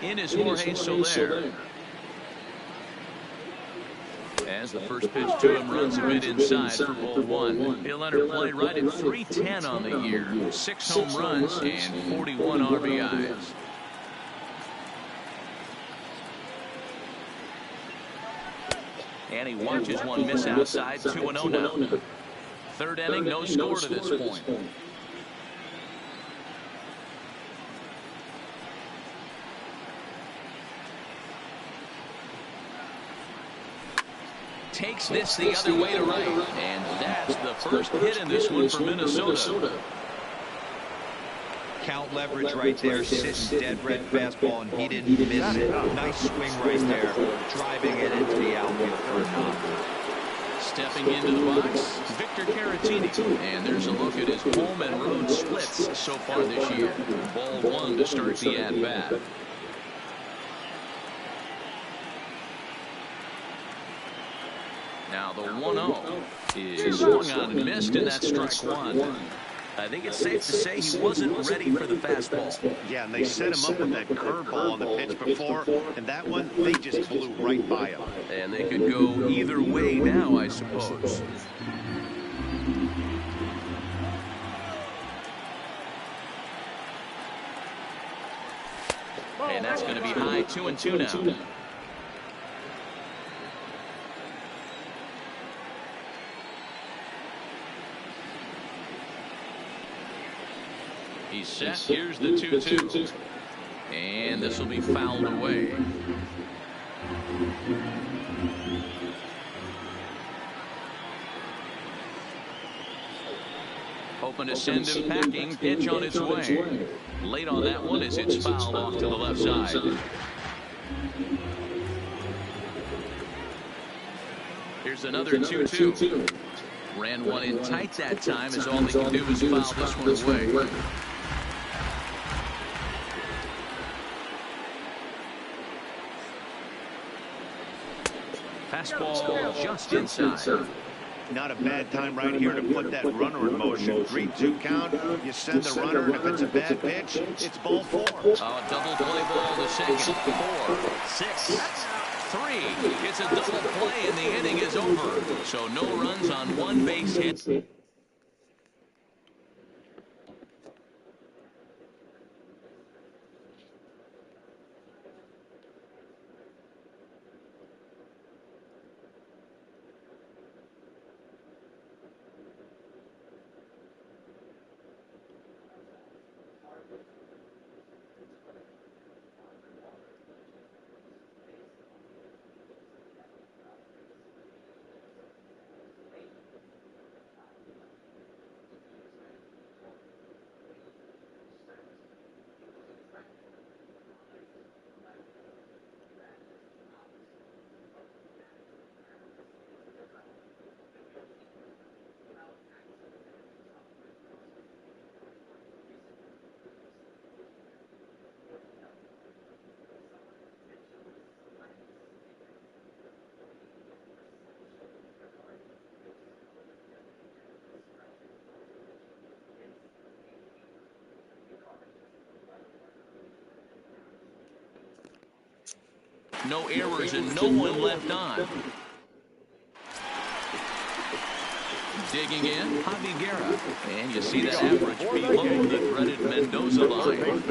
in is Jorge Soler. As the first pitch to him runs a bit inside for ball one. He'll enter play right at 310 on the year. 6 home runs and 41 RBIs. And he watches one miss outside. 2-0 now. Third inning, no score to this point. Takes this the other way to right. And that's the first hit in this one for Minnesota. Count leverage right there, sitting dead red fastball, and he didn't miss it. Nice swing right there, driving it into the outfield for a knock. Stepping into the box, Victor Caratini. And there's a look at his home and road splits so far this year. Ball one to start the at-bat. Now the 1-0 is swung on and missed, and that's strike one. I think it's safe to say he wasn't ready for the fastball. Yeah, and they set him up with that curveball on the pitch before, and that one, they just blew right by him. And they could go either way now, I suppose. And that's going to be high, 2-2 now. He's set. Here's the 2-2. And this will be fouled away. Hoping to send him packing. Pitch on its way. Late on that one as it's fouled off to the left side. Here's another 2-2. Ran one in tight that time, as all they can do is foul this one away. Fastball just inside. Not a bad time right here to put that runner in motion. 3-2 count. You send the runner, and if it's a bad pitch, it's ball four. Oh, double play ball to second. 4, 6, 3. It's a double play, and the inning is over. So no runs on one base hit. No errors and no one left on. Digging in, Javi Guerra. And you see that average below the dreaded Mendoza line.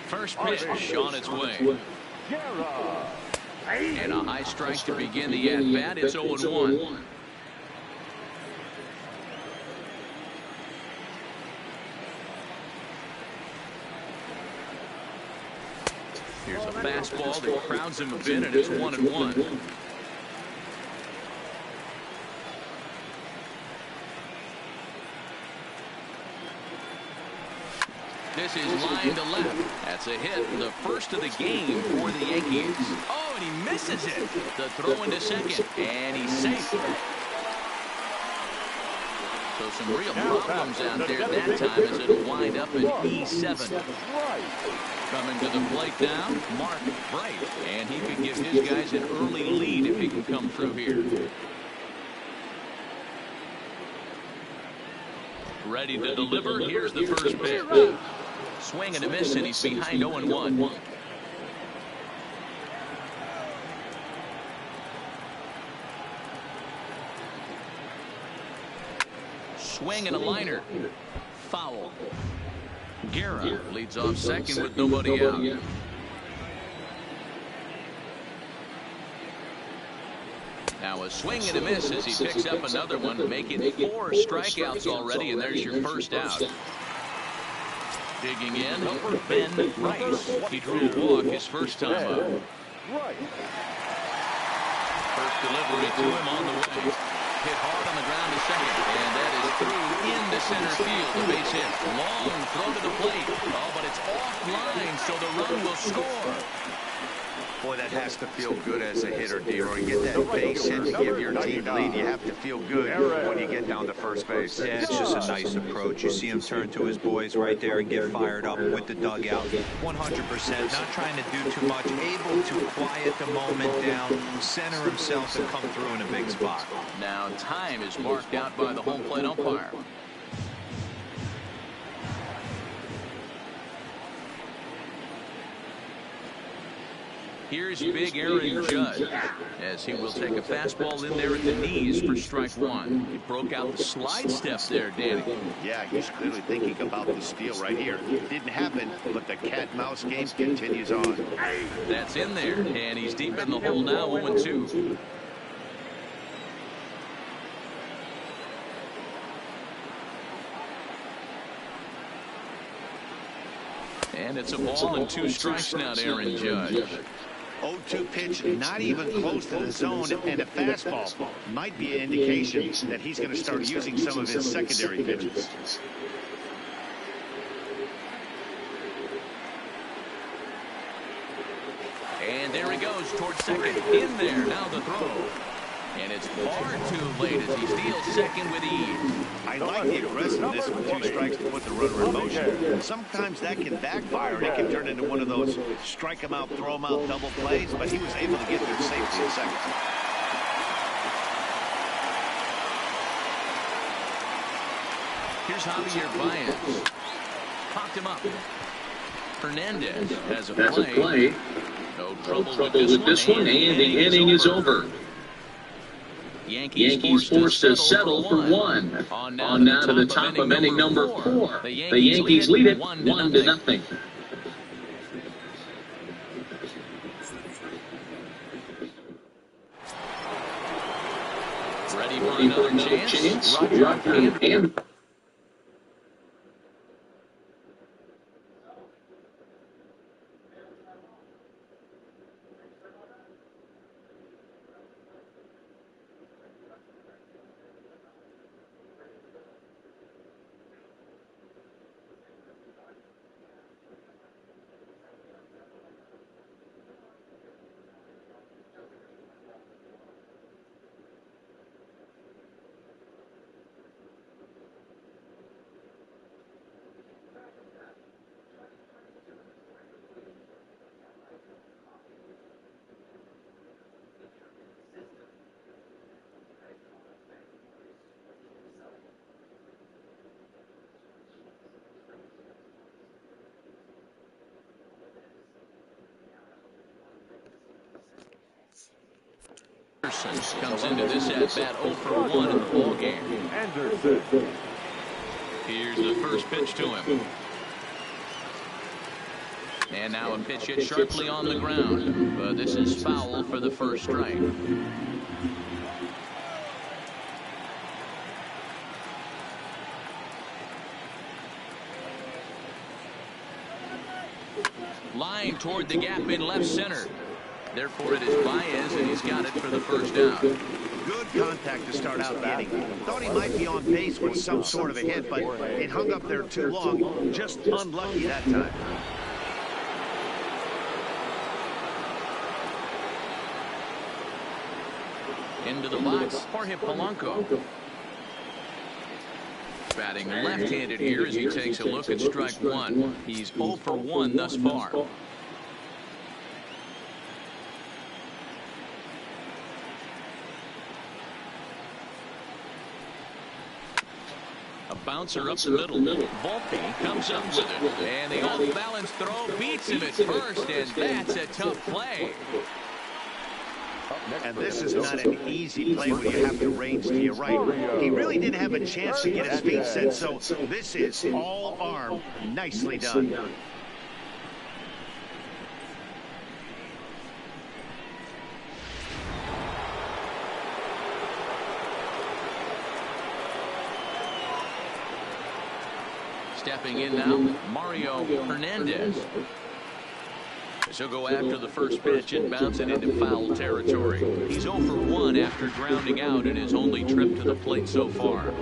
First pitch on its way. And a high strike to begin the at-bat. It's 0-1. Here's a fastball that crowds him a bit, and it's 1-1. This is line to left. That's a hit, the first of the game for the Yankees. Oh, and he misses it. The throw into second, and he's safe. So some real problems out there that time as it'll wind up at E7. Coming to the plate now, Mark Bright. And he could give his guys an early lead if he can come through here. Ready to deliver. Here's the first pitch. Swing and a miss, and he's behind 0-1. swing and a liner. Foul. Guerra leads off second with nobody out. Now a swing and a miss as he picks up another one, making 4 strikeouts already, and there's your first out. Digging in, Ben Rice. He drew a walk his first time up. First delivery to him on the way. Hit hard on the ground to second, and that is through into center field. The base hit. Long throw to the plate. Oh, but it's offline, so the run will score. Boy, that has to feel good as a hitter, D-Roy. You get that base hit to give your team the lead. You have to feel good when you get down to first base. Yeah, it's just a nice approach. You see him turn to his boys right there and get fired up with the dugout. 100%, not trying to do too much, able to quiet the moment down, center himself, and come through in a big spot. Now time is marked out by the home plate umpire. Here's big Aaron Judge, as he will take a fastball in there at the knees for strike one. He broke out the slide step there, Danny. Yeah, he's clearly thinking about the steal right here. It didn't happen, but the cat-mouse game continues on. That's in there, and he's deep in the hole now, 0-2. And it's a ball and 2 strikes now to Aaron Judge. 0-2 pitch, not even close to the zone, and a fastball might be an indication that he's going to start using some of his secondary pitches. And there he goes towards second. In there, now the throw. And it's far too late as he steals second with ease. I like the aggressiveness with 2 strikes to put the runner in motion. Sometimes that can backfire and it can turn into one of those strike him out, throw him out double plays, but he was able to get there safely in second. Here's Javier Baez. Popped him up. Hernandez has a play. No trouble with this one, and the inning is over. Yankees forced to settle for 1. On now to the top of inning number 4. The Yankees lead it 1-0. Ready for another chance? Roger and comes into this at-bat 0 for 1 in the ball game. Here's the first pitch to him. And now a pitch hit sharply on the ground. But this is foul for the first strike. Line toward the gap in left center. Therefore, it is Baez, and he's got it for the first out. Good contact to start out the inning. Thought he might be on base with some sort of a hit, but it hung up there too long. Just unlucky that time. Into the box, Jorge Polanco. Batting left-handed here as he takes a look at strike 1. He's 0 for 1 thus far. A bouncer up the middle. Volpe comes up with it. And the off-balance throw beats him at first, and that's a tough play. And this is not an easy play when you have to range to your right. He really didn't have a chance to get his feet set, so this is all arm. Nicely done. Stepping in now, Mario Hernandez. So go after the first pitch and bounce it into foul territory. He's 0 for 1 after grounding out in his only trip to the plate so far.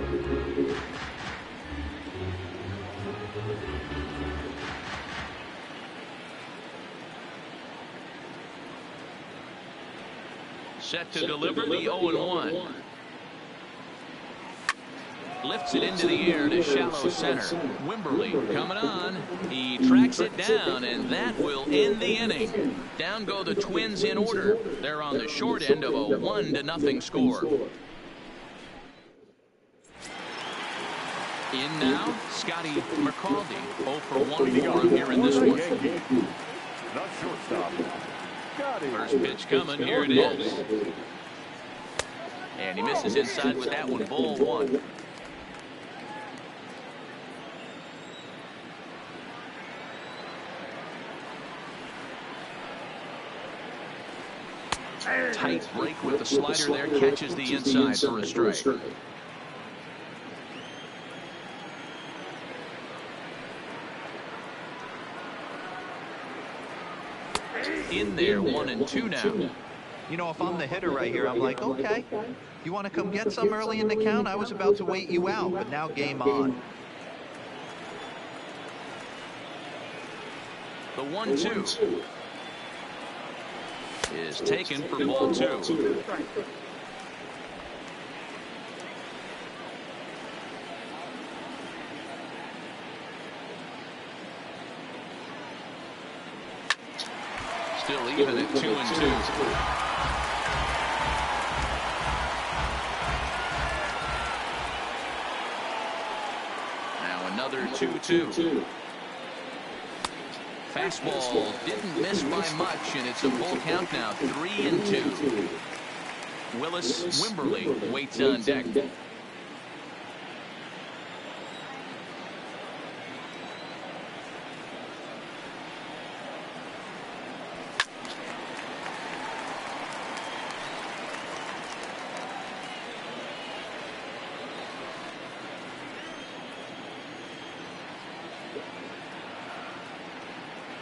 Set to deliver the 0-1. Lifts it into the air to shallow center. Wimberly coming on. He tracks it down, and that will end the inning. Down go the Twins in order. They're on the short end of a 1-0 score. In now, Scotty McCaldy. 0 for 1 for him here in this one. First pitch coming. Here it is. And he misses inside with that one. Ball 1. Tight break with the slider there, catches the inside for a strike. In there, 1-2 now. You know, if I'm the hitter right here, I'm like, okay, you want to come get some early in the count? I was about to wait you out, but now game on. The 1-2 is taken for ball 2. Still even at 2-2. Now another 2-2. Fastball didn't miss by much, and it's a full count now, 3-2. Willis Wimberly waits on deck.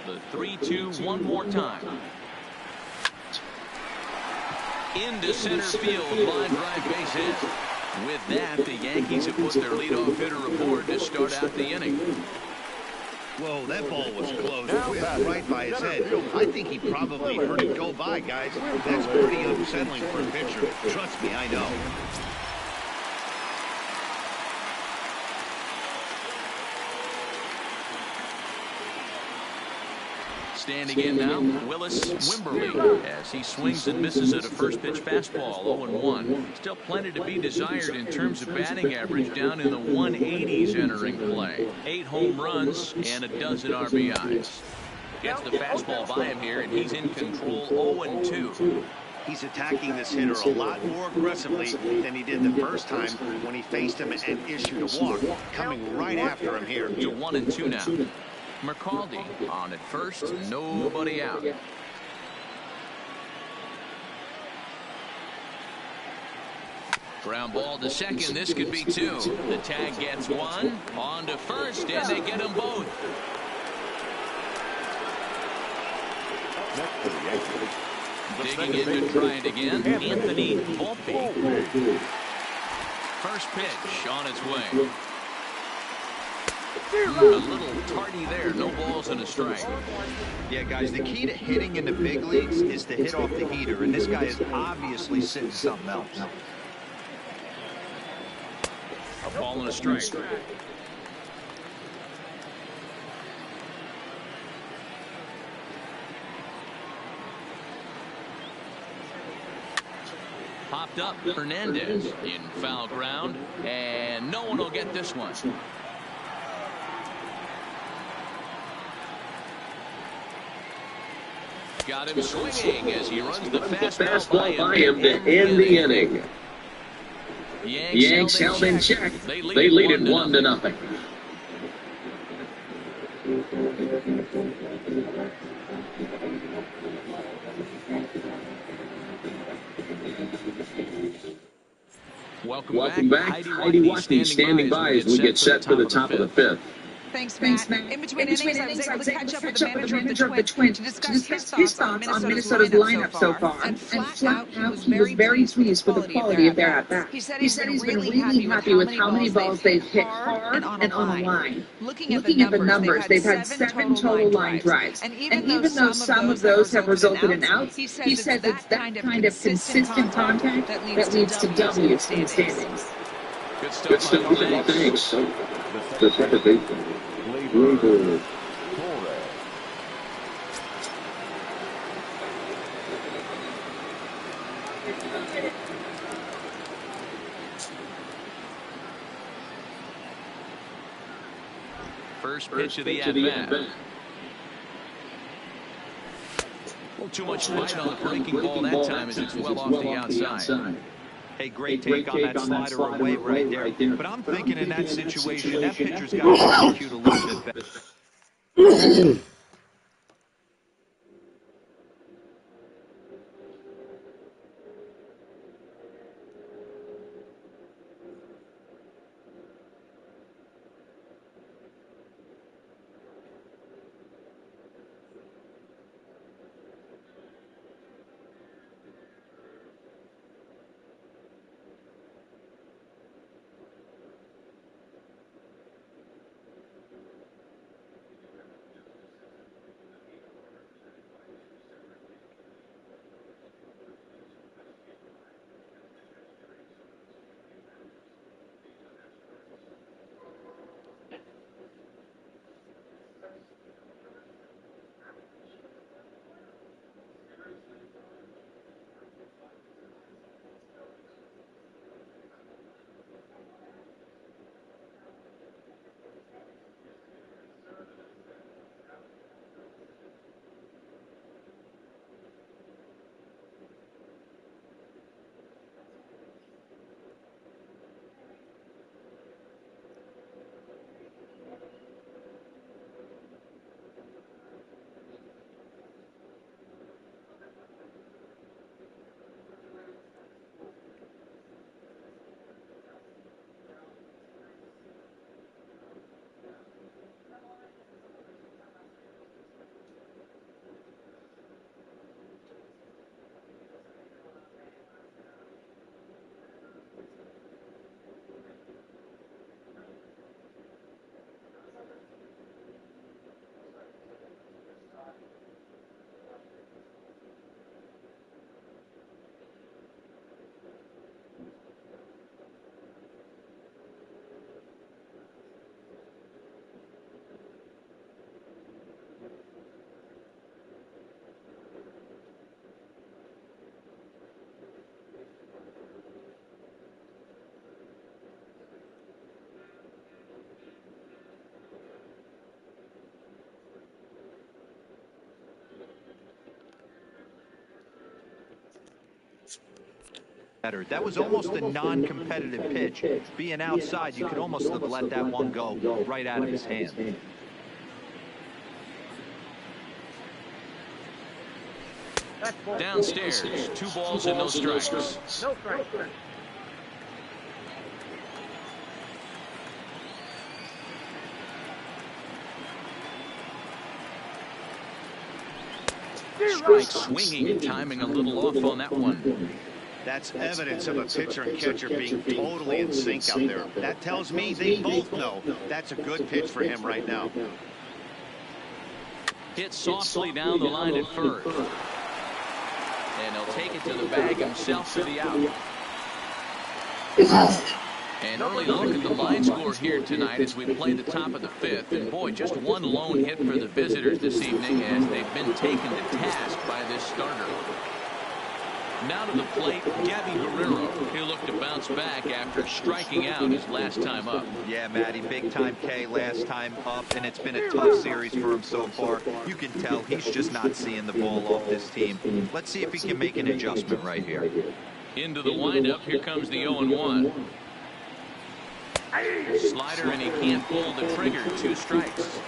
The 3-2 one more time. Into center field, line drive base hit. With that, the Yankees have put their leadoff hitter aboard to start out the inning. Whoa, that ball was close. Whipped right by his head. I think he probably heard it go by, guys. That's pretty unsettling for a pitcher. Trust me, I know. Standing in now, Willis Wimberly, as he swings and misses at a first pitch fastball, 0-1. Still plenty to be desired in terms of batting average, down in the 180s entering play. 8 home runs and a dozen RBIs. Gets the fastball by him here, and he's in control, 0-2. He's attacking this hitter a lot more aggressively than he did the first time when he faced him and issued a walk. Coming right after him here. To 1-2 now. McCaldy on at first, nobody out. Ground ball to second, this could be 2. The tag gets 1, on to first, and they get them both. Digging in to try it again, Anthony Volpe. First pitch on its way. A little tardy there. No balls and a strike. Yeah, guys, the key to hitting in the big leagues is to hit off the heater, and this guy is obviously sitting something else. A ball and a strike. Popped up Hernandez in foul ground, and no one will get this one. got him swinging as he runs the fastball by him to end the inning. The Yanks held in check. They lead it 1-0. Welcome back. Heidi Watney standing by as we get set for the top of the fifth. Thanks, Matt. In between innings, I was able to catch up with the manager of the Twins to discuss his thoughts on Minnesota's lineup so far. And flat out, he was very pleased with the quality of their at-bats. He said he's been really happy with how many balls they've hit hard and on the line. Looking at the numbers, they've had 7 total line drives. And even though some of those have resulted in outs, he says it's that kind of consistent contact that leads to W's in the standings. Good stuff. Thanks. The second baseman. First pitch of the at-bat. Well, too much fight on the breaking ball that time as it's well off the outside. Hey, great take on that slider away right there. But I'm thinking in that situation, that pitcher's got to execute a little bit better. That was almost a non-competitive pitch. Being outside, you could almost have let that one go right out of his hand. Downstairs, 2 balls and no strikes. No strikes. Strike swinging and timing a little off on that one. That's evidence of a pitcher and catcher being totally in sync out there. That tells me they both know that's a good pitch for him right now. Hit softly down the line at first. And he'll take it to the bag himself for the out. An early look at the line score here tonight as we play the top of the 5th. And boy, just one lone hit for the visitors this evening as they've been taken to task by this starter. Now to the plate, Guerrero. He'll look to bounce back after striking out his last time up. Yeah, Matty, big time K last time up, and it's been a tough series for him so far. You can tell he's just not seeing the ball off this team. Let's see if he can make an adjustment right here. Into the windup, here comes the 0-1. Slider, and he can't pull the trigger. 2 strikes.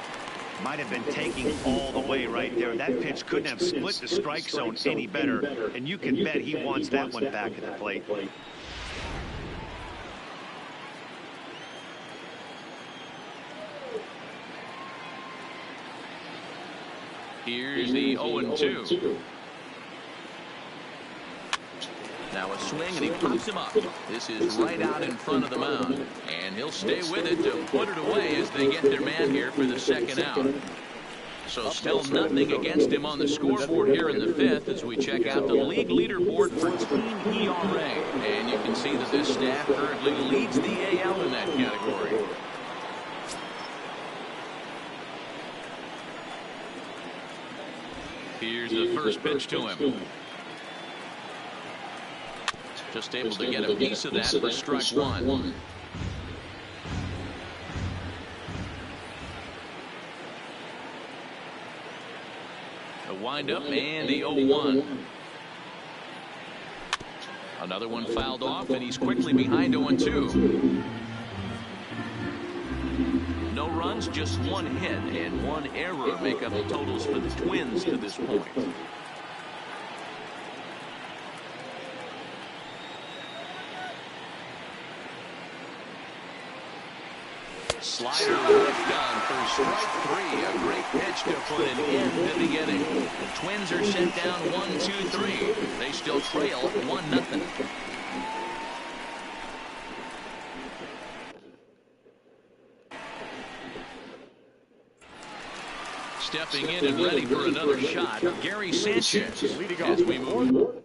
Might have been taking all the way right there. That pitch couldn't have split the strike zone any better, and you can bet he wants that one back at the plate. Here's the 0-2. Now a swing, and he pops him up. This is right out in front of the mound. And he'll stay with it to put it away as they get their man here for the 2nd out. So still nothing against him on the scoreboard here in the 5th as we check out the league leaderboard for team ERA. And you can see that this staff currently leads the AL in that category. Here's the first pitch to him. Just able to get a piece of that for strike 1. The windup and the 0-1. Another one fouled off, and he's quickly behind 0-2. No runs, just 1 hit and 1 error make up the totals for the Twins to this point. Slider left on for strike 3. A great pitch to put an end to the inning. The Twins are sent down 1-2-3. They still trail 1-0. Stepping in and ready for another shot, Gary Sanchez as we move.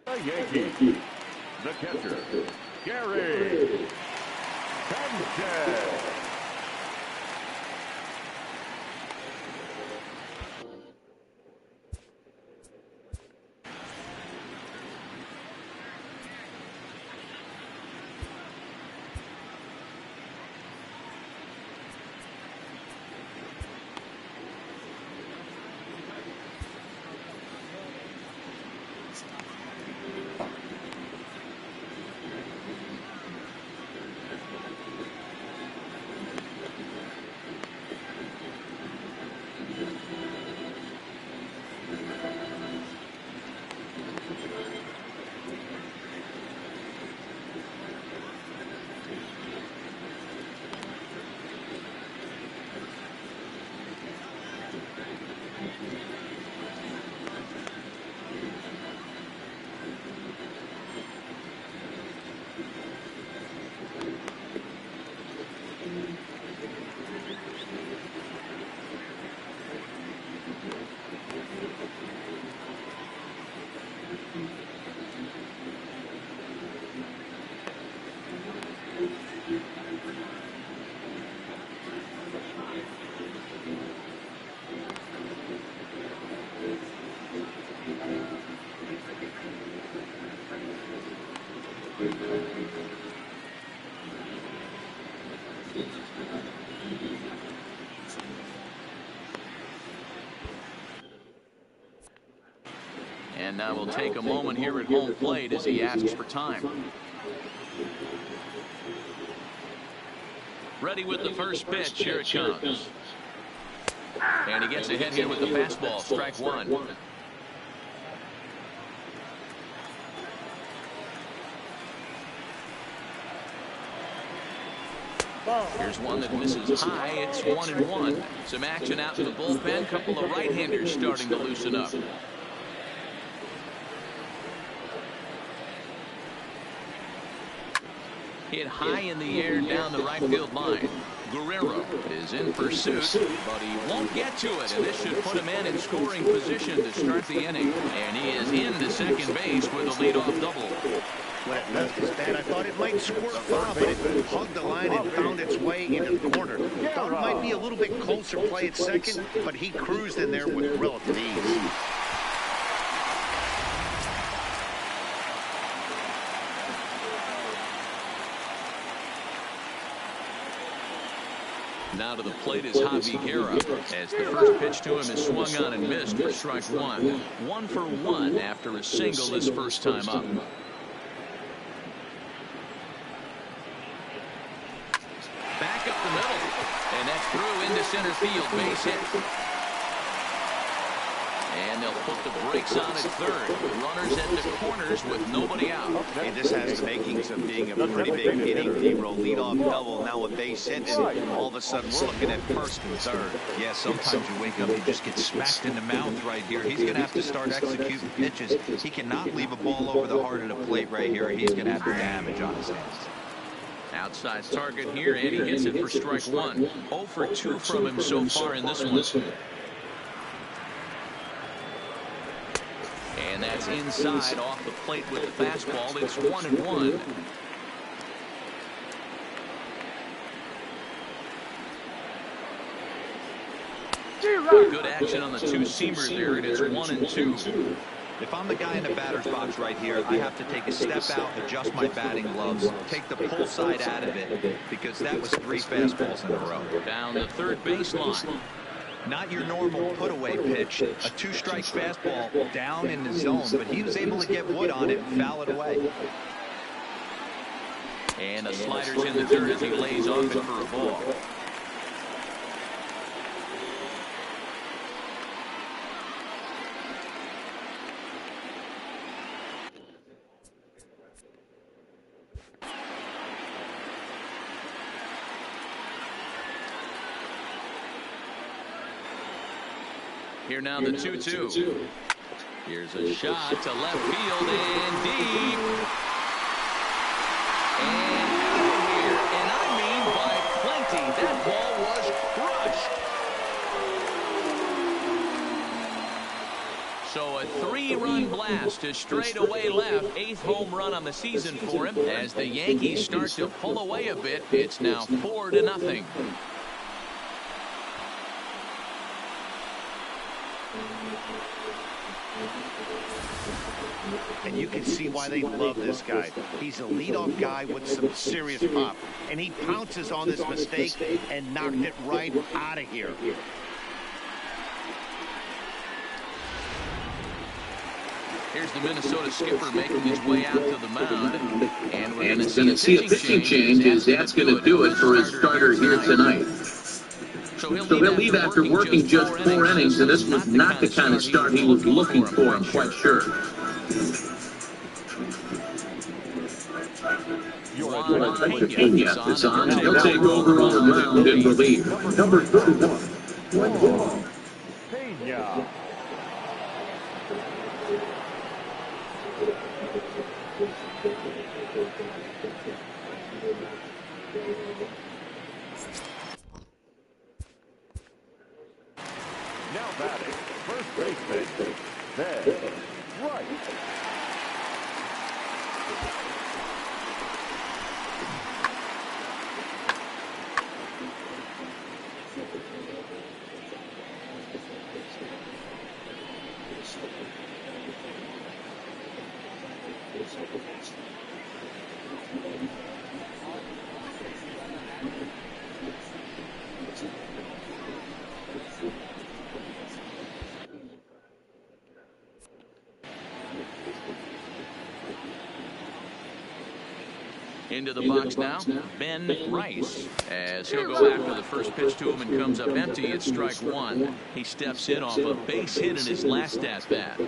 The Yankees, the catcher, Gary Sanchez. And now we'll take a moment here at home plate as he asks for time. Ready with the first pitch. Here it comes. And he gets ahead here with the fastball. Strike 1. Here's one that misses high. It's 1-1. Some action out in the bullpen. Couple of right-handers starting to loosen up. Hit high in the air down the right field line. Guerrero is in pursuit, but he won't get to it, and this should put him in scoring position to start the inning. And he is into second base with a leadoff double. When it left his bat, I thought it might squirt foul, but it hugged the line and found its way into the corner. Thought it might be a little bit closer play at second, but he cruised in there with relative ease. Now to the plate is Javi Guerra, as the first pitch to him is swung on and missed for strike one. 1 for 1 after a single his first time up. Back up the middle, and that's through into center field, base hit. And they'll put the brakes on at third. Runners at the corners with nobody out. Hey, this has the makings of being a pretty big inning. Zero leadoff double, now a base hit, and all of a sudden we're looking at first and third. Yeah, sometimes you wake up, you just get smacked in the mouth right here. He's going to have to start executing pitches. He cannot leave a ball over the heart of the plate right here. He's going to have damage on his hands. Outside target here, and he hits it for strike one. 0 for 2 from him so far in this one. And that's inside off the plate with the fastball. It's 1-1. Good action on the two-seamer there, and it's 1-2. If I'm the guy in the batter's box right here, I have to take a step out, adjust my batting gloves, take the pull side out of it, because that was 3 fastballs in a row. Down the third baseline. Not your normal put-away pitch, a 2-strike fastball down in the zone, but he was able to get wood on it and foul it away. And a slider's in the dirt as he lays off it for a ball. Here now the 2-2. Here's a shot to left field and deep. And out of here. And I mean by plenty. That ball was crushed. So a 3-run blast to straightaway left. 8th home run on the season for him. As the Yankees start to pull away a bit, it's now 4-0. And you can see why they love this guy. He's a leadoff guy with some serious pop. And he pounces on this mistake and knocked it right out of here. Here's the Minnesota skipper making his way out to the mound. And we're going to see a pitching change, as that's going to do it for his starter here tonight. So he'll leave after working just 4 innings, and this was not the kind of start he was looking for, I'm quite sure. Pena is on, and he'll take over on the mound and relieve. Number 31. Pena. Now batting, first baseman, Dead Right. Into the box now, Ben Rice, as he'll go after the first pitch to him and comes up empty at strike one. He steps in off a base hit in his last at-bat.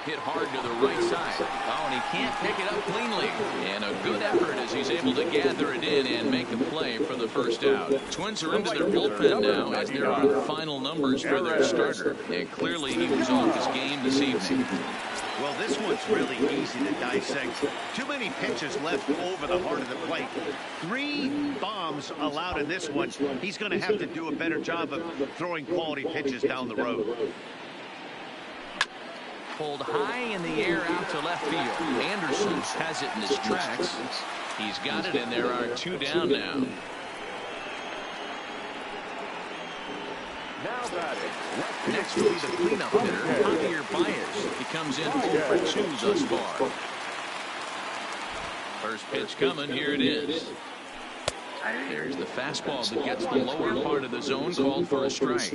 Hit hard to the right side. Oh, and he can't pick it up cleanly. And a good effort as he's able to gather it in and make a play for the first out. Twins are into their bullpen now as they're on final numbers for their starter. And clearly he was off his game this evening. Well, this one's really easy to dissect. Too many pitches left over the heart of the plate. 3 bombs allowed in this one. He's going to have to do a better job of throwing quality pitches down the road. Pulled high in the air out to left field. Anderson has it in his tracks. He's got it, and there are 2 down now. Next will be the cleanup hitter, Javier Baez. He comes in 0 for 2 thus far. First pitch coming, here it is. There's the fastball that gets the lower part of the zone, called for a strike.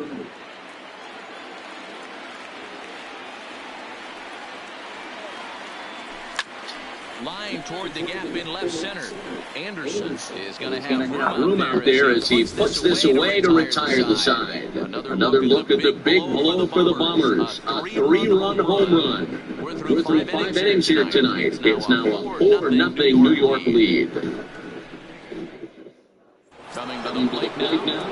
Line toward the gap in left center. Anderson is going to have room out there as he puts this away to retire the side. Another look at the big blow for the Bombers. A 3-run home run. We're through 5 innings here tonight. It's now a 4-0 New York lead. Coming to the plate now,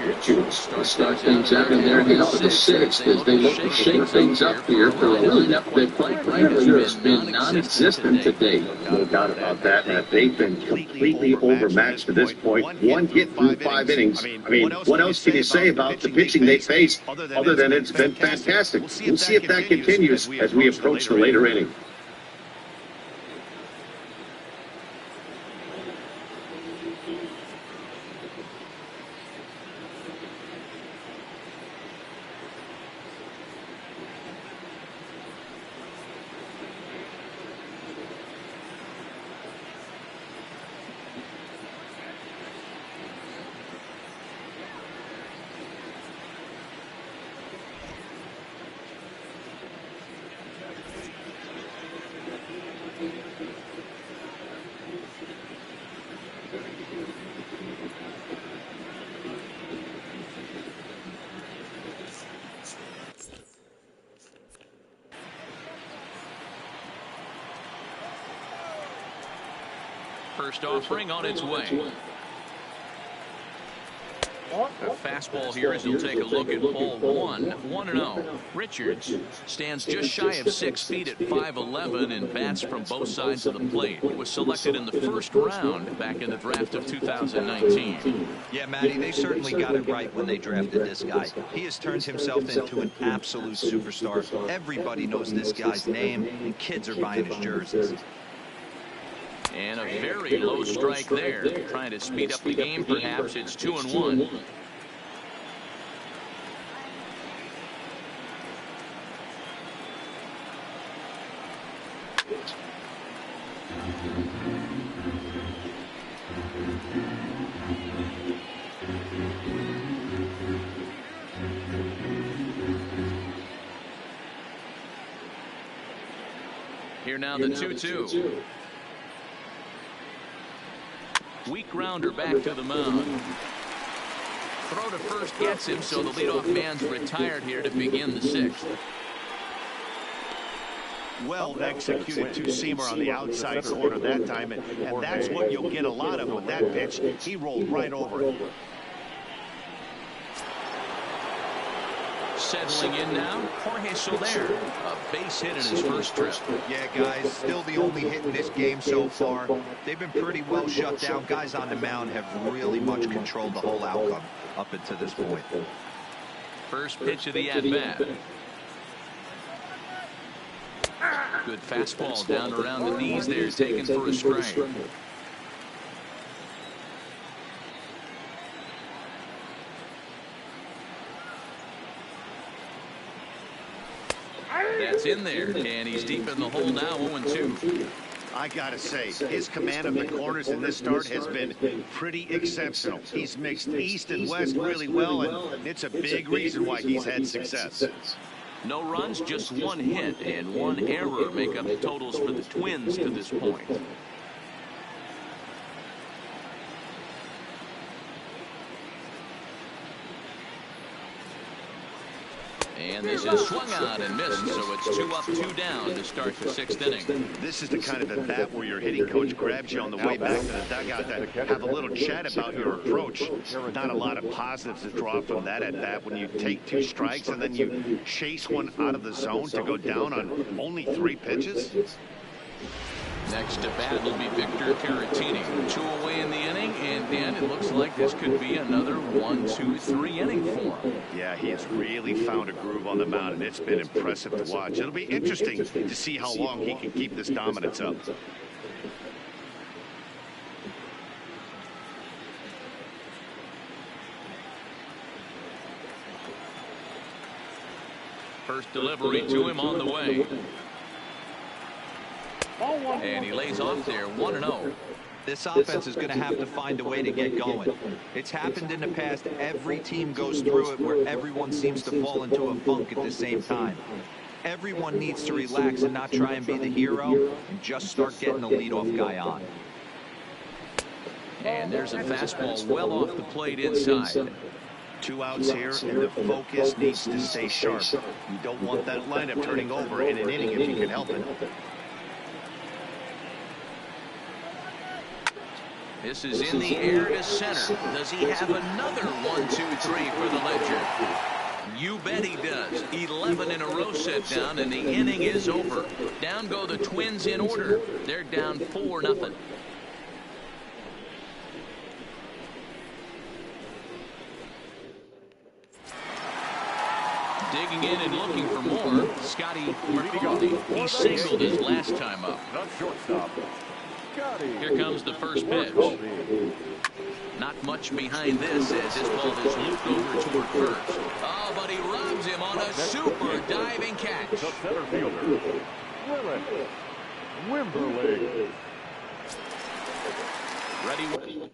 Richards Start things out in their Hela to the 6th as they look to shake things up here for a lineup that quite frankly has been non-existent to date. No doubt about that, Matt. They've been completely overmatched to this point. 1 hit through 5 innings. I mean, what else can you say about the pitching they faced other than it's been fantastic? We'll see if that continues as we approach the later inning. First offering on its way. A fastball here as he'll take a look at ball 1. 1-0. Richards stands just shy of 6 feet at 5'11" and bats from both sides of the plate. He was selected in the first round back in the draft of 2019. Yeah, Matty, they certainly got it right when they drafted this guy. He has turned himself into an absolute superstar. Everybody knows this guy's name, and kids are buying his jerseys. And a very low strike there. Trying to speed up the game, perhaps. It's 2-1. Here now the 2-2. Weak grounder back to the mound. Throw to first gets him, so the leadoff man's retired here to begin the 6th. Well executed two-seamer on the outside corner that time, and that's what you'll get a lot of with that pitch. He rolled right over it. Settling in now, Jorge Soler. A base hit in his first trip. Yeah, guys, still the only hit in this game so far. They've been pretty well shut down. Guys on the mound have really much controlled the whole outcome up until this point. First pitch of the at-bat. Good fastball down around the knees there, taken for a strike. That's in there, and he's deep in the hole now, 0-2. I gotta say, his command of the corners in this start has been pretty exceptional. He's mixed east and west really well, and it's a big reason why he's had success. No runs, just 1 hit, and 1 error make up the totals for the Twins to this point. And this is swung out and missed, so it's 2 up, 2 down to start the 6th inning. This is the kind of at bat where your hitting coach grabs you on the way back to the dugout to have a little chat about your approach. Not a lot of positives to draw from that at bat when you take 2 strikes and then you chase one out of the zone to go down on only 3 pitches. Next to bat will be Victor Caratini. 2 away in the inning, and Dan, it looks like this could be another 1-2-3 inning for him. Yeah, he has really found a groove on the mound, and it's been impressive to watch. It'll be interesting to see how long he can keep this dominance up. First delivery to him on the way. And he lays off there, 1-0. This offense is going to have to find a way to get going. It's happened in the past. Every team goes through it where everyone seems to fall into a funk at the same time. Everyone needs to relax and not try and be the hero and just start getting the leadoff guy on. And there's a fastball well off the plate inside. 2 outs here, and the focus needs to stay sharp. You don't want that lineup turning over in an inning if you can help it. This is in the air to center. Does he have another 1-2-3 for the Ledger? You bet he does. 11 in a row set down, and the inning is over. Down go the Twins in order. They're down 4-0. Digging in and looking for more, Scotty McCarthy. He singled his last time up. Here comes the first pitch. Not much behind this as this ball is looped over toward first. Oh, but he robs him on a super diving catch. The center fielder, Wimberly. Ready.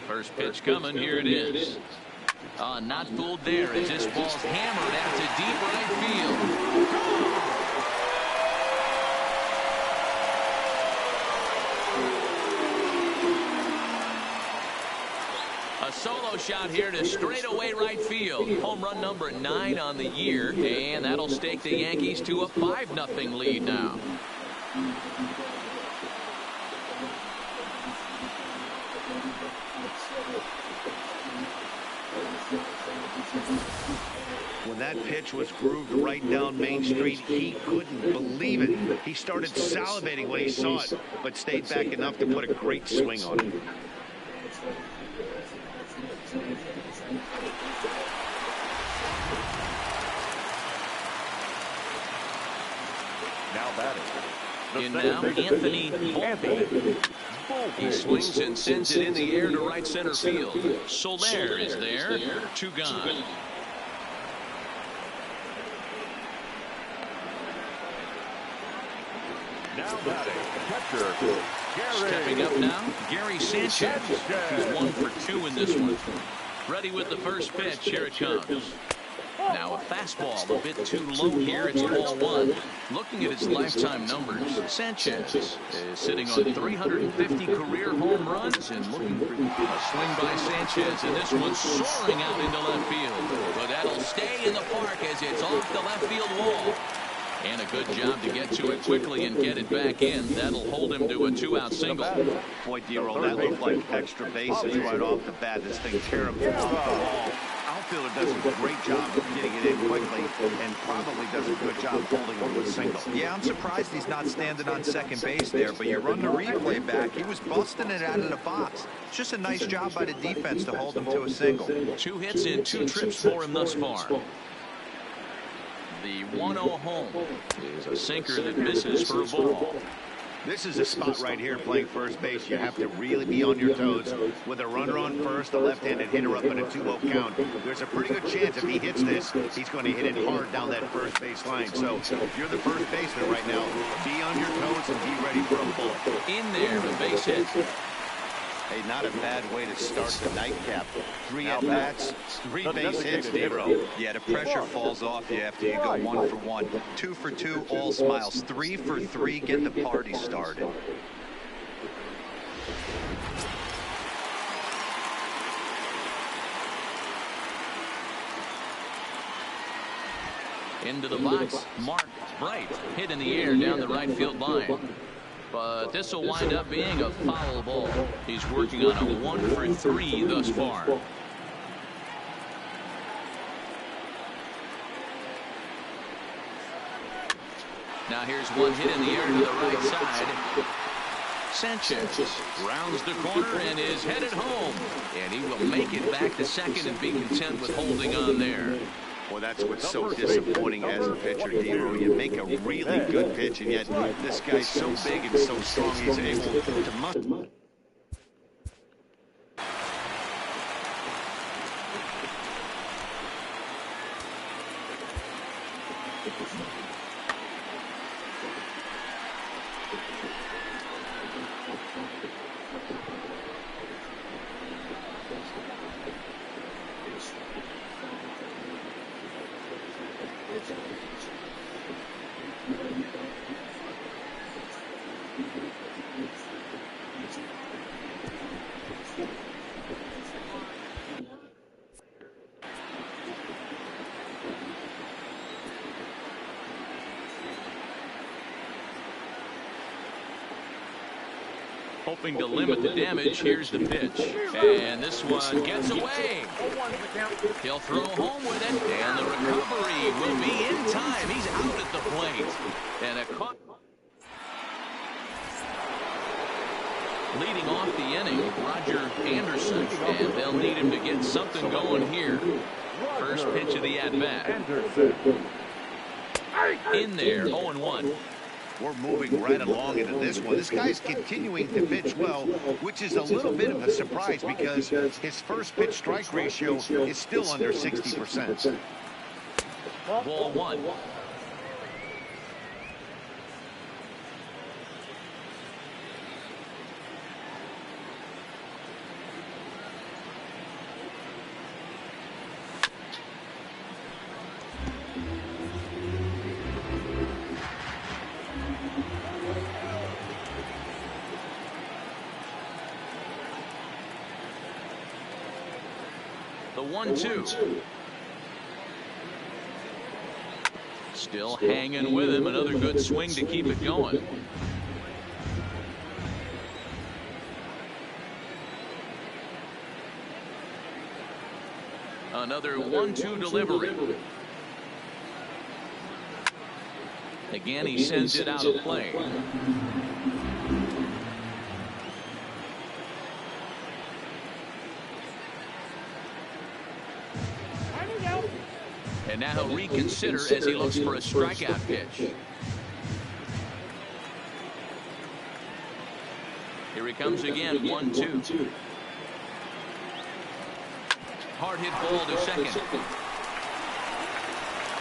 First pitch coming, here it is. Not fooled there as this ball's hammered out to deep right field. A solo shot here to straightaway right field. Home run number 9 on the year, and that'll stake the Yankees to a 5-0 lead now. When that pitch was grooved right down Main Street, he couldn't believe it. He started salivating when he saw it, but stayed back enough to put a great swing on it. Now batting. In now, Anthony Volpe. He swings and sends it in the air to right center field. Soler is there. 2 gone. Now batting, catcher, Gary. Stepping up now, Gary Sanchez. He's 1 for 2 in this one. Ready with the first pitch. Here it comes. Now a fastball a bit too low here. It's ball 1. Looking at his lifetime numbers, Sanchez is sitting on 350 career home runs, and looking for a swing by Sanchez, and this one's soaring out into left field. But that'll stay in the park as it's off the left field wall. And a good job to get to it quickly and get it back in. That'll hold him to a 2-out single. Boy, D-roll, that looked like extra bases right off the bat. This thing terribly off the wall. Outfielder does a great job of getting it in quickly and probably does a good job holding him to a single. Yeah, I'm surprised he's not standing on second base there, but you run the replay back, he was busting it out of the box. It's just a nice job by the defense to hold him to a single. 2 hits in 2 trips for him thus far. The 1-0 home is a sinker that misses for a ball. This is a spot right here playing first base. You have to really be on your toes. With a runner on first, a left-handed hitter up in a 2-0 count, there's a pretty good chance if he hits this, he's going to hit it hard down that first base line. So if you're the first baseman right now, be on your toes and be ready for a bullet. In there, the base hit. Hey, not a bad way to start the nightcap. 3 at-bats, 3 base hits, Nero. Yeah, the pressure falls off you after you go 1 for 1. 2 for 2, all smiles. 3 for 3, get the party started. Into the box, Mark Bright hit in the air down the right field line. But this will wind up being a foul ball. He's working on a 1 for 3 thus far. Now here's one hit in the air to the right side. Sanchez rounds the corner and is headed home. And he will make it back to second and be content with holding on there. Well, that's what's so disappointing as a pitcher, Dero. You make a really good pitch, and yet this guy's so big and so strong, he's able to muster. Hoping to limit the damage, here's the pitch. And this one gets away. He'll throw home with it, and the recovery will be in time. He's out at the plate. And a caught. Leading off the inning, Roger Anderson, and they'll need him to get something going here. First pitch of the at-bat. In there, 0-1. We're moving right along into this one. This guy's continuing to pitch well, which is a little bit of a surprise because his first pitch strike ratio is still under 60%. Ball 1. The 1-2. Still hanging with him. Another good swing to keep it going. Another 1-2 delivery. Again, he sends it out of play. And now he'll reconsider as he looks for a strikeout pitch. Here he comes again, 1-2. Hard hit ball to second.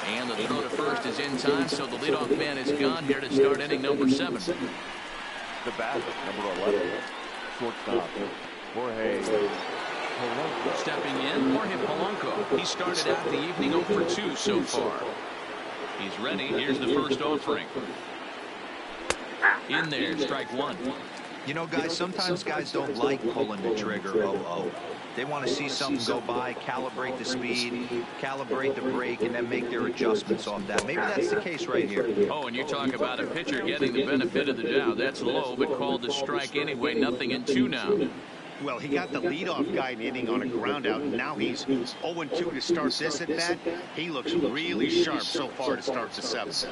And the throw to first is in time, so the leadoff man is gone here to start inning number 7. The bat, number 11, shortstop, Jorge. Stepping in, Jorge Polanco. He started out the evening 0 for 2 so far. He's ready. Here's the first offering. In there, strike 1. You know, guys, sometimes guys don't like pulling the trigger 0-0. They want to see something go by, calibrate the speed, calibrate the brake, and then make their adjustments off that. Maybe that's the case right here. Oh, and you talk about a pitcher getting the benefit of the doubt. That's low, but called a strike anyway. 0-2 now. Well, he got the leadoff guy in inning on a ground out, and now he's 0-2 to start this at bat. He looks really sharp so far to start the 7th.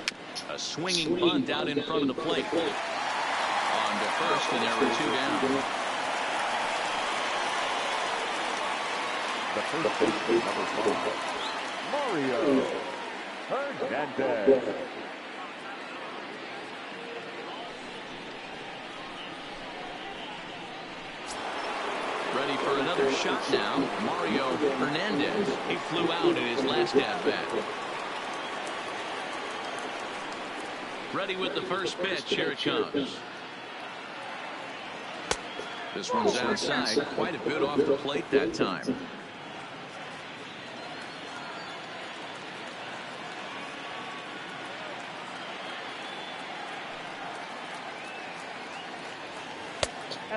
A swinging bunt out in front of the plate. On to first, and there were 2 down. The first baseman, number 5, Mario Hernandez. Ready for another shot now. Mario Hernandez. He flew out in his last at-bat. Ready with the first pitch. Here it comes. This one's outside. Quite a bit off the plate that time.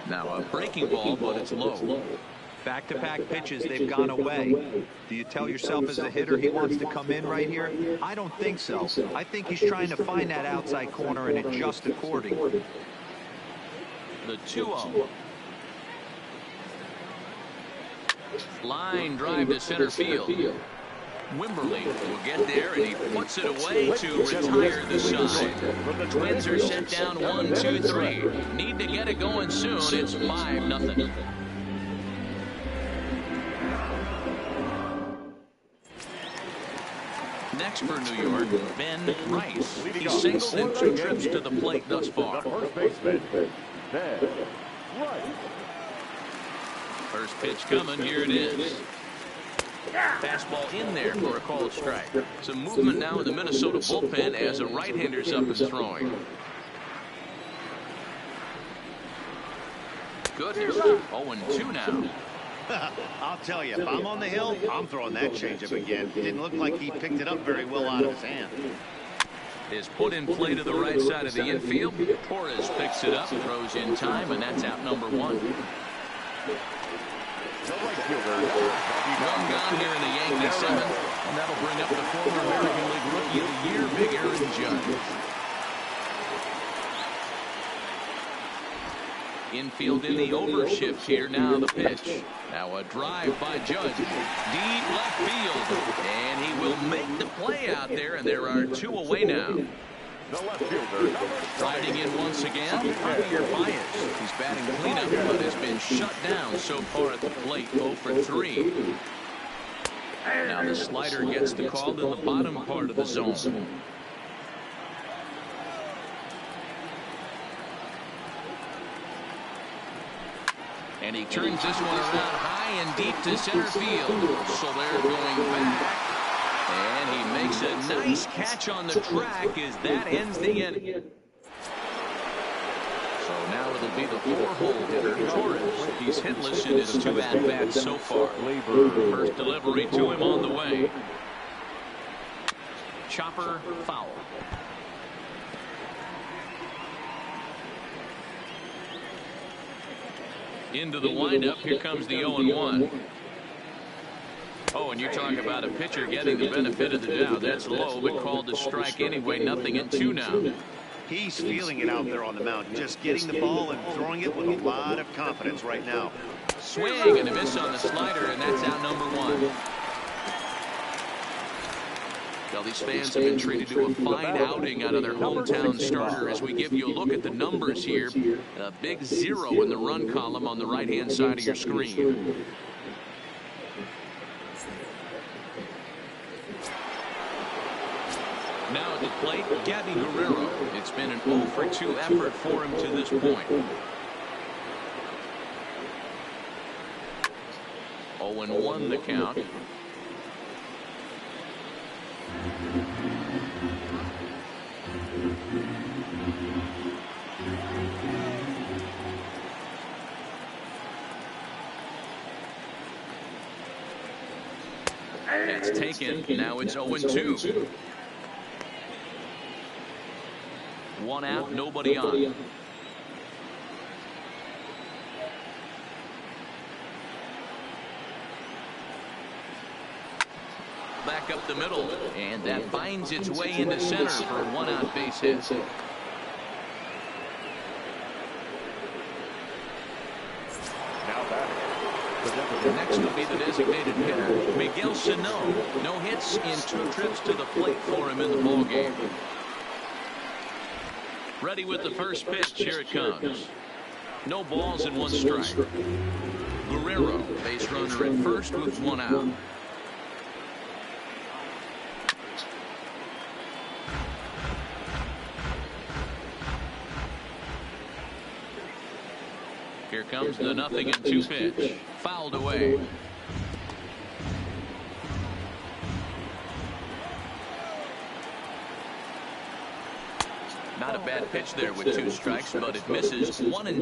Now a breaking ball, but it's low. Back-to-back pitches, they've gone away. Do you tell yourself as a hitter he wants to come in right here? I don't think so. I think he's trying to find that outside corner and adjust accordingly. The 2-0. Line drive to center field. Wimberly will get there, and he puts it away to retire the side. Twins are set down 1-2-3. Need to get it going soon. It's 5-0. Next for New York, Ben Rice. He's singled in 2 trips to the plate thus far. First baseman, Ben Rice. First pitch coming. Here it is. Fastball in there for a called strike. Some movement now in the Minnesota bullpen as a right-hander's up and throwing. Goodness. 0-2 now. I'll tell you, if I'm on the hill, I'm throwing that changeup again. Didn't look like he picked it up very well out of his hand. Is put in play to the right side of the infield. Torres picks it up, throws in time, and that's out number 1. One gone here in the Yankee 7th, and that'll bring up the former American League Rookie of the Year, Big Aaron Judge. Infield in the overshift here. Now the pitch. Now a drive by Judge. Deep left field. And he will make the play out there, and there are 2 away now. The left fielder, Riding in once again, Javier Baez. He's batting cleanup, but has been shut down so far at the plate. 0 for 3. Now the slider gets the call in the bottom part of the zone. And he turns this one around high and deep to center field. Soler going back. And he makes a nice catch on the track as that ends the inning. So now it'll be the 4-hole hitter, Torres. He's hitless in his 2 at-bats so far. First delivery to him on the way. Chopper foul. Into the windup. Here comes the 0-1. Oh, and you talk about a pitcher getting the benefit of the doubt. That's low, but called to strike anyway. 0-2 now. He's feeling it out there on the mound, just getting the ball and throwing it with a lot of confidence right now. Swing and a miss on the slider, and that's out number 1. Well, these fans have been treated to a fine outing out of their hometown starter as we give you a look at the numbers here. A big 0 in the run column on the right-hand side of your screen. Now at the plate, Gabby Guerrero. It's been an 0 for 2 effort for him to this point. 0-1 the count. That's taken. Now it's 0-2. 1 out, nobody on. Back up the middle, and that finds its way into center for a 1-out base hit. Next will be the designated hitter, Miguel Sano. No hits in 2 trips to the plate for him in the ballgame. Ready with the first pitch. Here it comes. No balls and 1 strike. Guerrero, base runner at first with 1 out. Here comes the 0-2 pitch. Fouled away. Not a bad pitch there with 2 strikes, but it misses 1-2.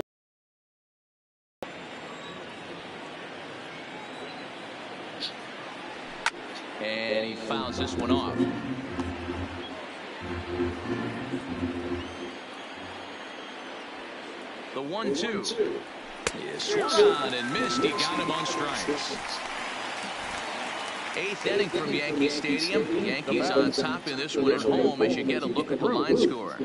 And he fouls this one off. The 1-2 is swung on and missed. He got him on strikes. 8th inning from Yankee Stadium. Yankees on top in this one at home as you get a look at the line score.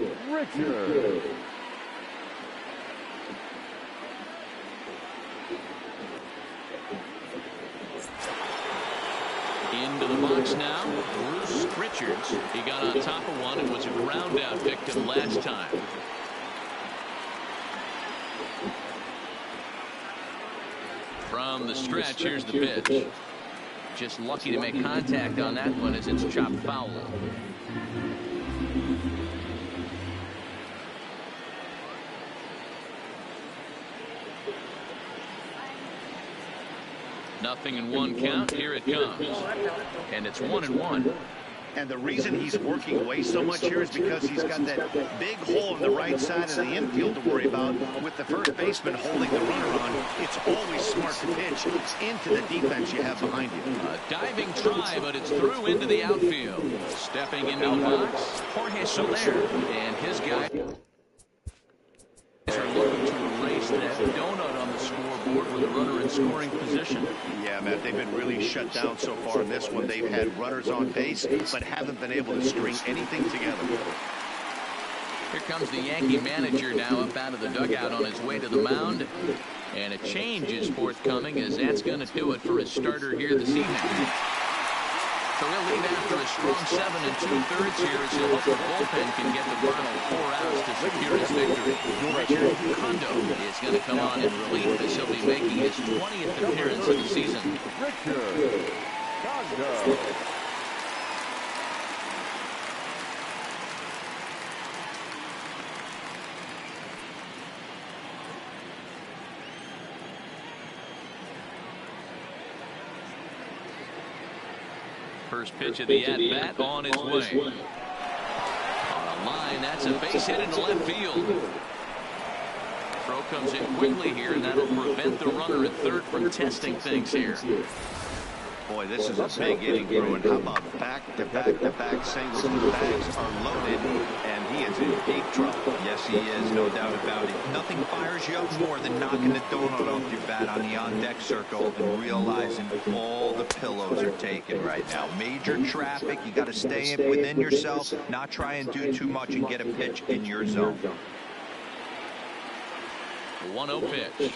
Into the box now, Bruce Richards. He got on top of one and was a ground out victim last time. From the stretch, here's the pitch. Just lucky to make contact on that one as it's chopped foul. Nothing in 1 count. Here it comes. And it's 1-1. And the reason he's working away so much here is because he's got that big hole in the right side of the infield to worry about. With the first baseman holding the runner on, it's always smart to pitch into the defense you have behind you. A diving try, but it's through into the outfield. Stepping into the box, Jorge Soler. And his guys are looking to erase that donut on the scoreboard with a runner in scoring position. Yeah, Matt, they've been really shut down so far in this one. They've had runners on base, but haven't been able to string anything together. Here comes the Yankee manager now up out of the dugout on his way to the mound. And a change is forthcoming as that's going to do it for his starter here this evening. So he'll leave after a strong 7 2/3 here as he'll hope the bullpen can get the final 4 outs to secure his victory. Richard Kondo is going to come on in relief as he'll be making his 20th appearance of the season. Richard Kondo. First pitch of the at-bat on its way. On a line, that's a base hit into left field. Throw comes in quickly here, and that'll prevent the runner at third from testing things here. Boy, this is a big inning, Drew. And how about back-to-back singles? The bags are loaded, and he is in deep trouble. Yes, he is, no doubt about it. Nothing fires you up more than knocking the donut off your bat on the on-deck circle and realizing all the pillows are taken right now. Major traffic, you got to stay within yourself, not try and do too much and get a pitch in your zone. 1-0 pitch.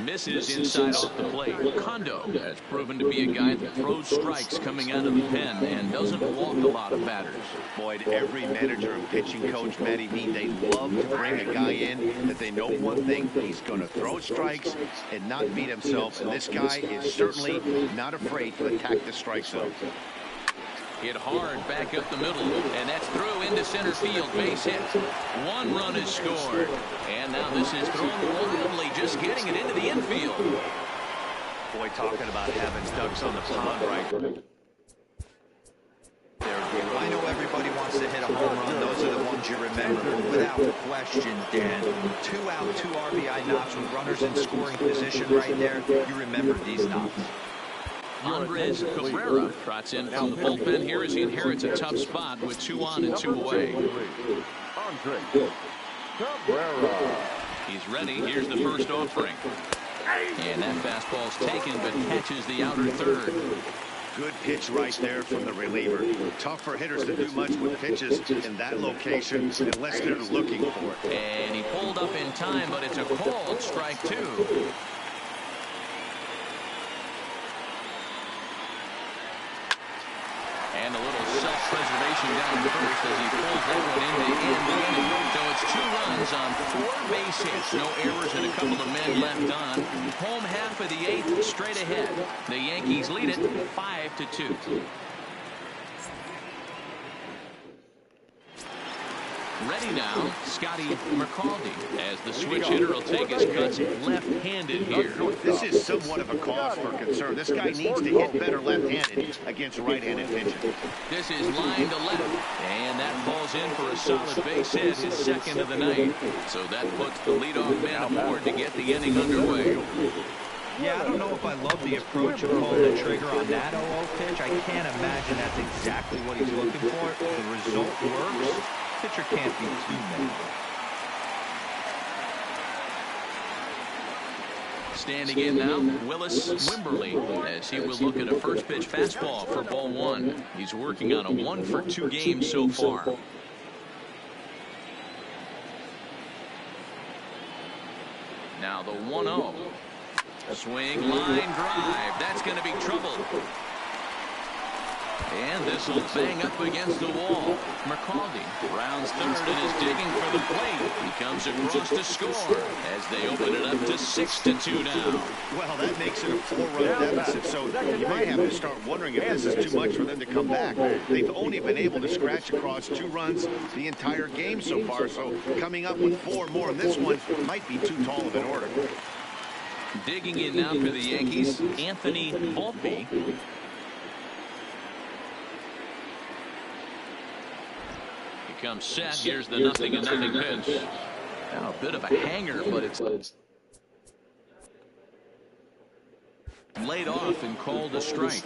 Misses inside off the plate. Kondo has proven to be a guy that throws strikes coming out of the pen and doesn't walk a lot of batters. Boy, every manager and pitching coach, Matty V, they love to bring a guy in that they know one thing, he's going to throw strikes and not beat himself. And this guy is certainly not afraid to attack the strike zone. Hit hard back up the middle, and that's through into center field. Base hit. 1 run is scored. And now this is thrown wildly, just getting it into the infield. Boy, talking about having ducks on the pond right there. I know everybody wants to hit a home run. Those are the ones you remember. But without question, Dan, 2 out, 2 RBI knocks with runners in scoring position right there. You remember these knocks. Andres Cabrera trots in from the bullpen here as he inherits a tough spot with 2 on and 2 away. Andres Cabrera. He's ready. Here's the first offering. And that fastball's taken but catches the outer third. Good pitch right there from the reliever. Tough for hitters to do much with pitches in that location unless they're looking for it. And he pulled up in time, but it's a called strike 2. And a little self-preservation down first as he pulls that one in to end the inning. So it's 2 runs on 4 base hits. No errors and a couple of men left on. Home half of the 8th, straight ahead. The Yankees lead it 5-2. Ready now, Scotty McCaldy, as the switch hitter will take his cuts left-handed here. This is somewhat of a cause for concern. This guy needs to hit better left-handed against right-handed pitching. This is line to left, and that falls in for a solid base hit, his second of the night. So that puts the leadoff man aboard to get the inning underway. Yeah, I don't know if I love the approach of pulling the trigger on that 0-0 pitch. I can't imagine that's exactly what he's looking for. The result works. Pitcher can't be too mad. Standing in now, Willis Wimberly, as he will look at a first pitch fastball for ball one. He's working on a 1-for-2 game so far. Now the 1-0. Swing, line, drive. That's going to be trouble. And this will bang up against the wall. McCaldy rounds third and is digging for the plate. He comes across to score as they open it up to 6-2 now. Well, that makes it a 4-run deficit, so you might have to start wondering if this is too much for them to come back. They've only been able to scratch across 2 runs the entire game so far, so coming up with 4 more in this one might be too tall of an order. Digging in now for the Yankees, Anthony Volpe. He comes set. Here's the 0-0 pitch. Now a bit of a hanger, but it's laid off and called a strike.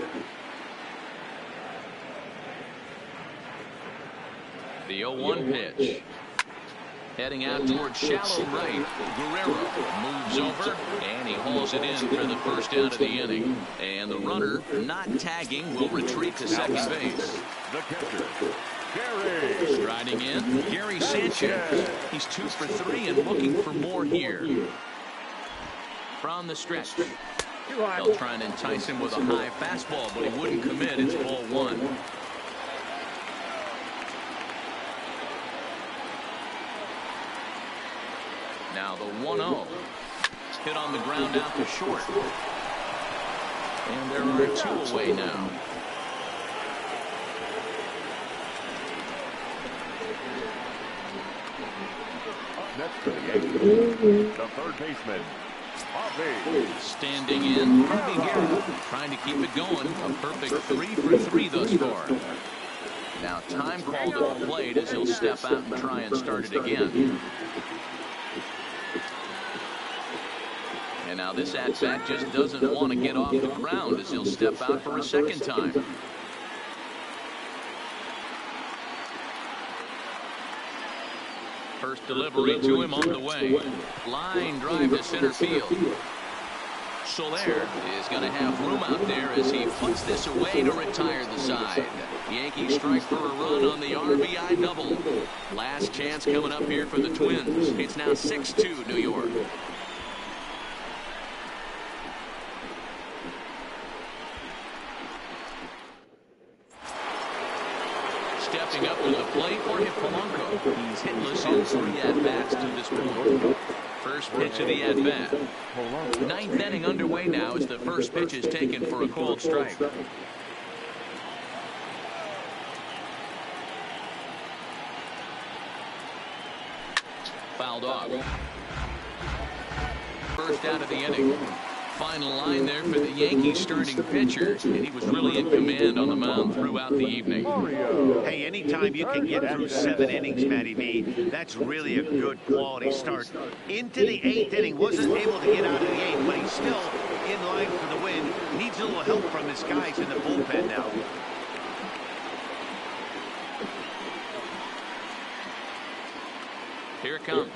The 0-1 pitch. Heading out towards shallow right. Guerrero moves over, and he hauls it in for the first out of the inning. And the runner, not tagging, will retreat to second base. The catcher, Gary. Striding in, Gary Sanchez. He's 2 for 3 and looking for more here. From the stretch. They'll try and entice him with a high fastball, but he wouldn't commit. It's ball 1. Now the 1-0. Hit on the ground out to short. And there are 2 away now. Up next for the Yankees, the third baseman, Harvey. Standing in, Harvey Garrett, trying to keep it going. A perfect 3 for 3 thus far. Now time called at the plate as he'll step out and try and start it again. And now this at-bat just doesn't want to get off the ground as he'll step out for a second time. First delivery to him on the way. Line drive to center field. Soler is going to have room out there as he puts this away to retire the side. Yankees strike for a run on the RBI double. Last chance coming up here for the Twins. It's now 6-2 New York. Stepping up to the plate, Jorge Polanco. He's hitless in 3 at-bats to this point. First pitch of the at-bat. 9th inning underway now as the first pitch is taken for a called strike. Fouled off. First out of the inning. Final line there for the Yankees starting pitcher, and he was really in command on the mound throughout the evening. Hey, anytime you can get through 7 innings, Matty V, that's really a good quality start. Into the 8th inning, wasn't able to get out of the 8th, but he's still in line for the win. Needs a little help from his guys in the bullpen now. Here it comes.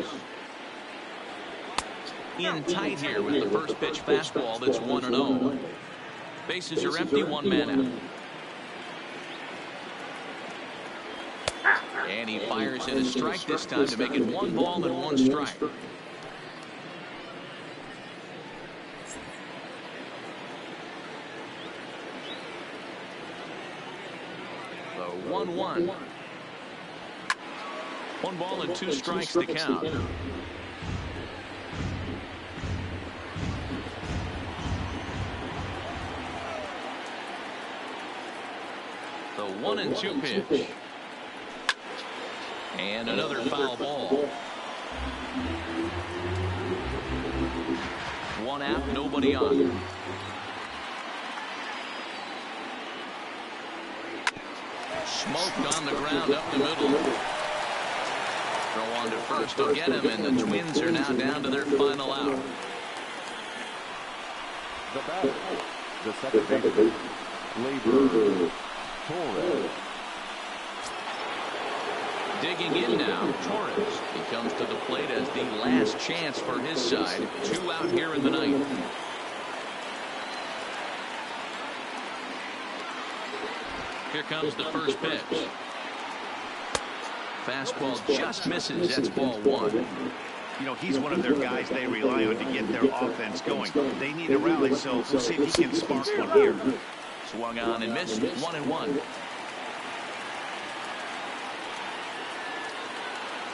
In tight here with the first pitch fastball that's 1-0. Bases are empty, 1 man out. And he fires in a strike this time to make it 1 ball and 1 strike. The 1-1. 1 ball and 2 strikes to count. The 1-2 pitch. And another foul ball. One out, nobody on. Smoked on the ground up the middle. Throw on to first will get him, and the Twins are now down to their final out. The batter, the second baseman, Labor Torres. Digging in now, Torres. He comes to the plate as the last chance for his side. 2 out here in the ninth. Here comes the first pitch. Fastball just misses. That's ball 1. You know, he's one of their guys they rely on to get their offense going. They need a rally, so we'll see if he can spark one here. Swung on and missed. 1-1.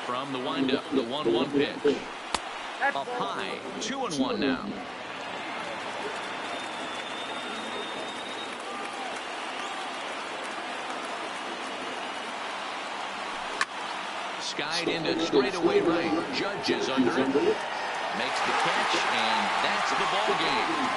From the windup, the 1-1 pitch. Up high. 2-1 now. Skied into straightaway right. Judge is under it. Makes the catch, and that's the ball game.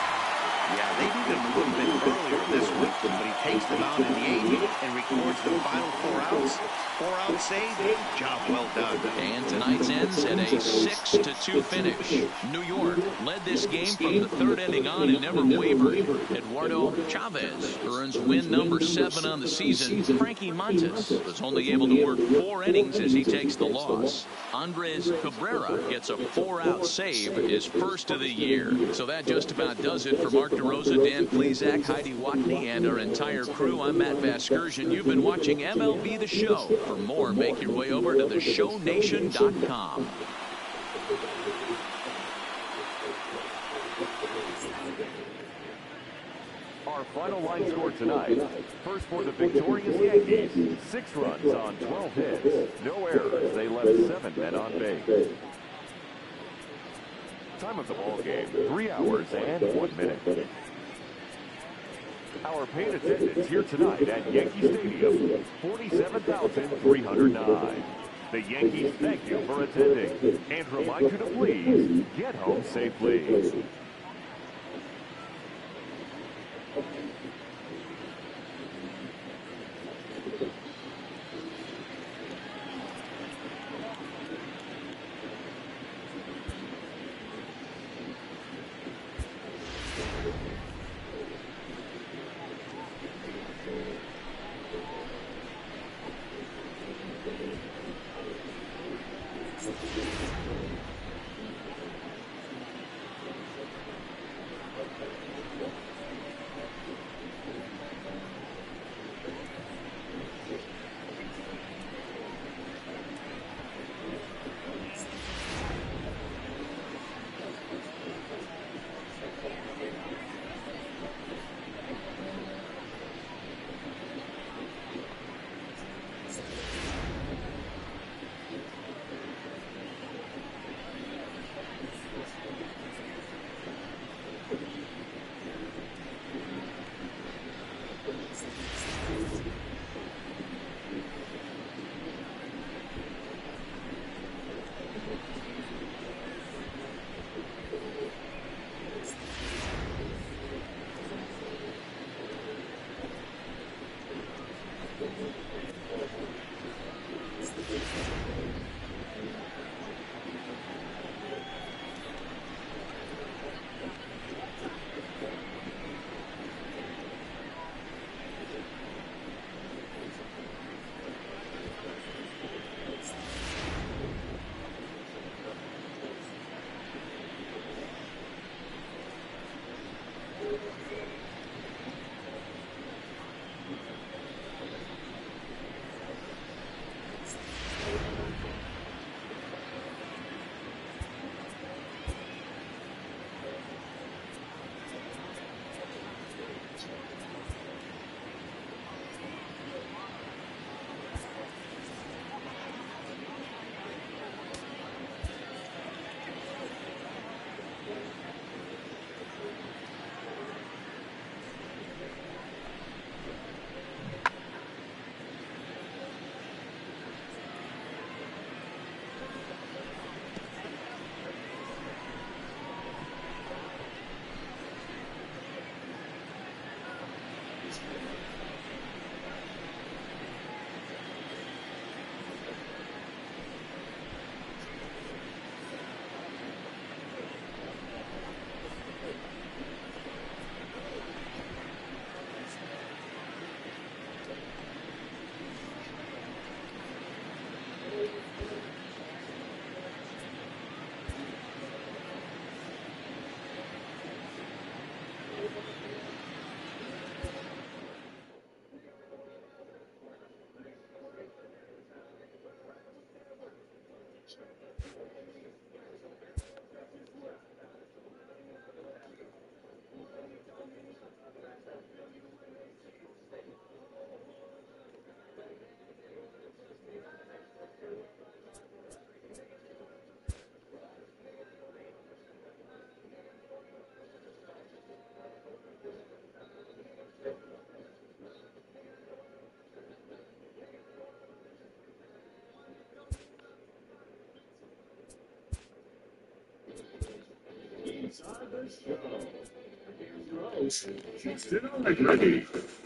Yeah, they needed him a little bit earlier this week, but he takes the mound in the 8th and records the final 4 outs. 4-out save. Job well done. And tonight's ends at a 6-2 finish. New York led this game from the 3rd inning on and never wavered. Eduardo Chavez earns win number 7 on the season. Frankie Mantis was only able to work 4 innings as he takes the loss. Andres Cabrera gets a 4-out save, his first of the year. So that just about does it for Mark DeRosa, Dan Plesac, Heidi Watney, and our entire crew. I'm Matt Vasgersian. You've been watching MLB The Show. For more, make your way over to theshownation.com. Our final line score tonight. First for the victorious Yankees, 6 runs on 12 hits. No errors. They left 7 men on base. Time of the ball game, 3 hours and 1 minute. Our paid attendance here tonight at Yankee Stadium, 47,309. The Yankees thank you for attending and remind you to please get home safely.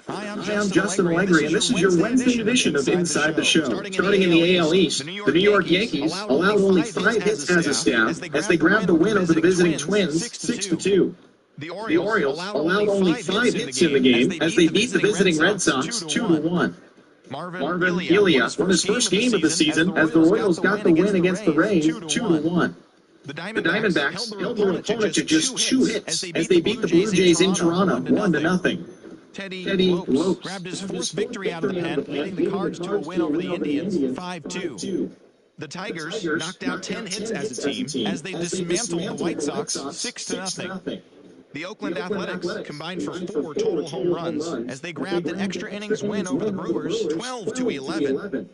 Hi, I'm Justin Allegri, and this is your Wednesday edition of Inside the Show. Starting in the AL East, the New York Yankees allowed only 5 hits as a staff as they grabbed the win over the visiting Twins 6-2. The Orioles allowed only 5 hits in the game as they beat the visiting Red Sox 2-1. Marvin Hela won his first game of the season as the Royals got the win against the Rays 2-1. The Diamondbacks held their opponent to just 2 hits as they beat the Blue Jays in Toronto 1-0. Teddy Cloak grabbed his 4th victory out of the pen, leading the Cards to a win over the Indians 5-2. The Tigers knocked out 10 hits as a team as they dismantled the White Sox 6-0. The Oakland Athletics combined for 4 total home runs as they grabbed an extra innings win over the Brewers 12-11.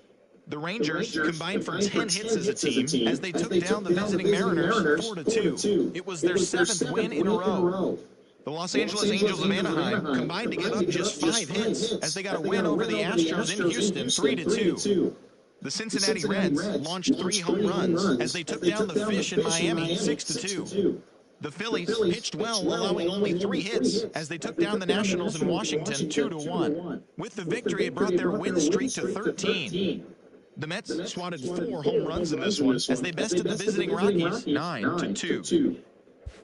The Rangers combined for 10 hits as a team as they took down the visiting Mariners 4-2. It was their 7th win in a row. The Los Angeles Angels of Anaheim combined to give up just 5 hits as they got a win over the Astros in Houston 3-2. The Cincinnati Reds launched 3 home runs as they took down the Fish in Miami 6-2. The Phillies pitched well, allowing only 3 hits as they took down the Nationals in Washington 2-1. With the victory, it brought their win streak to 13. The Mets swatted 4 home runs in this one as they bested the visiting Rockies 9-2.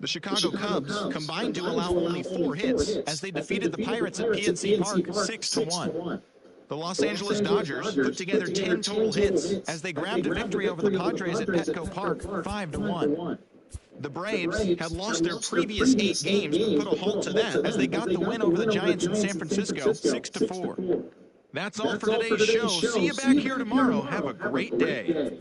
The Chicago Cubs combined to allow only 4 hits as they defeated the Pirates at PNC Park 6-1. The Los Angeles Dodgers put together 10 total hits as they grabbed a victory over the Padres at Petco Park 5-1. The Braves had lost their previous 8 games but put a halt to that as they got the win over the Giants in San Francisco 6-4. That's all for today's show. See you back here tomorrow. Have a great day.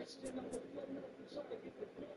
Question of the flow, try to get the